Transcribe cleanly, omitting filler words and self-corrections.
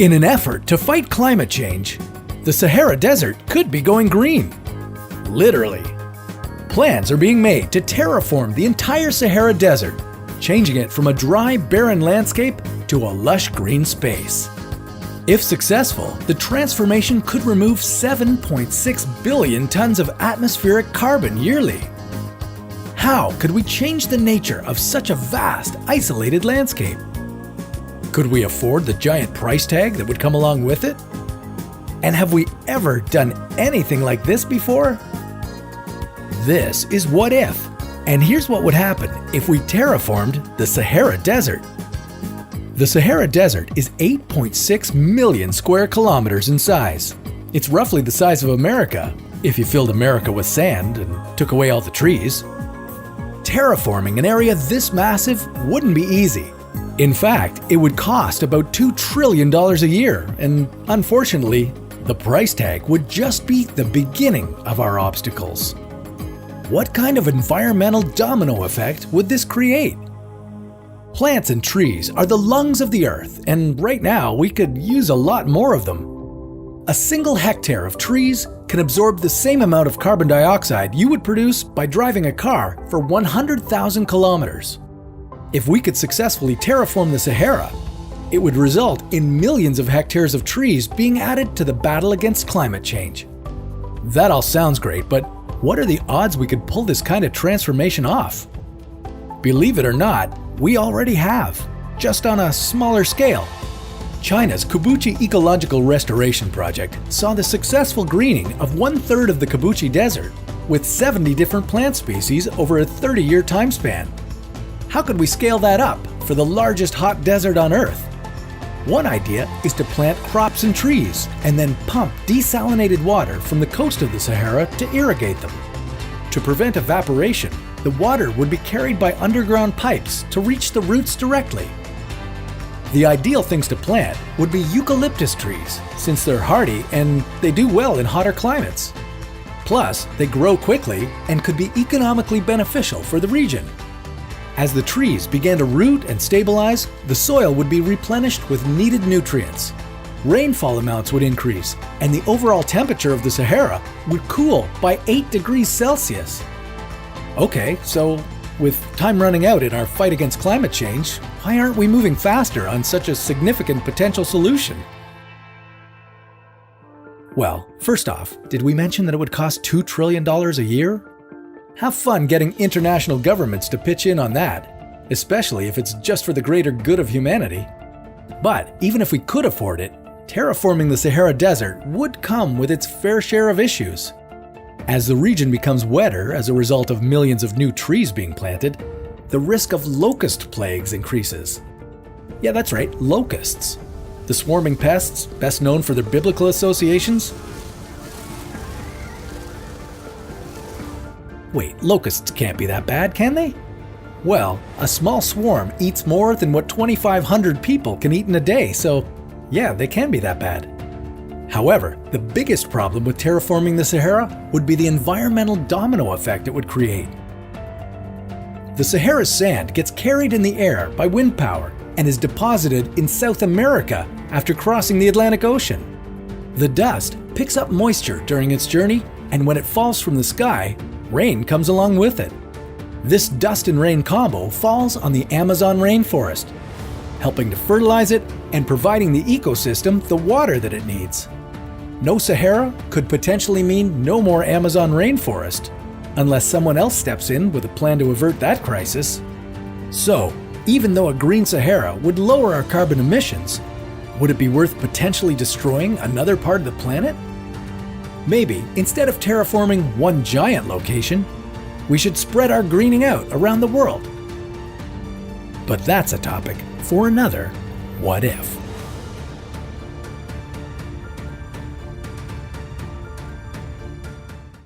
In an effort to fight climate change, the Sahara Desert could be going green. Literally. Plans are being made to terraform the entire Sahara Desert, changing it from a dry, barren landscape to a lush green space. If successful, the transformation could remove 7.6 billion tons of atmospheric carbon yearly. How could we change the nature of such a vast, isolated landscape? Could we afford the giant price tag that would come along with it? And have we ever done anything like this before? This is What If, and here's what would happen if we terraformed the Sahara Desert. The Sahara Desert is 8.6 million square kilometers in size. It's roughly the size of America, if you filled America with sand and took away all the trees. Terraforming an area this massive wouldn't be easy. In fact, it would cost about $2 trillion a year, and unfortunately, the price tag would just be the beginning of our obstacles. What kind of environmental domino effect would this create? Plants and trees are the lungs of the earth, and right now we could use a lot more of them. A single hectare of trees can absorb the same amount of carbon dioxide you would produce by driving a car for 100,000 kilometers. If we could successfully terraform the Sahara, it would result in millions of hectares of trees being added to the battle against climate change. That all sounds great, but what are the odds we could pull this kind of transformation off? Believe it or not, we already have, just on a smaller scale. China's Kibuchi Ecological Restoration Project saw the successful greening of 1/3 of the Kibuchi Desert, with 70 different plant species over a 30-year time span. How could we scale that up for the largest hot desert on Earth? One idea is to plant crops and trees and then pump desalinated water from the coast of the Sahara to irrigate them. To prevent evaporation, the water would be carried by underground pipes to reach the roots directly. The ideal things to plant would be eucalyptus trees, since they're hardy and they do well in hotter climates. Plus, they grow quickly and could be economically beneficial for the region. As the trees began to root and stabilize, the soil would be replenished with needed nutrients. Rainfall amounts would increase, and the overall temperature of the Sahara would cool by 8 degrees Celsius. Okay, so with time running out in our fight against climate change, why aren't we moving faster on such a significant potential solution? Well, first off, did we mention that it would cost $2 trillion a year? Have fun getting international governments to pitch in on that, especially if it's just for the greater good of humanity. But even if we could afford it, terraforming the Sahara Desert would come with its fair share of issues. As the region becomes wetter as a result of millions of new trees being planted, the risk of locust plagues increases. Yeah, that's right, locusts. The swarming pests, best known for their biblical associations. Wait, locusts can't be that bad, can they? Well, a small swarm eats more than what 2,500 people can eat in a day, so yeah, they can be that bad. However, the biggest problem with terraforming the Sahara would be the environmental domino effect it would create. The Sahara's sand gets carried in the air by wind power and is deposited in South America after crossing the Atlantic Ocean. The dust picks up moisture during its journey, and when it falls from the sky, rain comes along with it. This dust and rain combo falls on the Amazon rainforest, helping to fertilize it and providing the ecosystem the water that it needs. No Sahara could potentially mean no more Amazon rainforest, unless someone else steps in with a plan to avert that crisis. So, even though a green Sahara would lower our carbon emissions, would it be worth potentially destroying another part of the planet? Maybe, instead of terraforming one giant location, we should spread our greening out around the world. But that's a topic for another What If.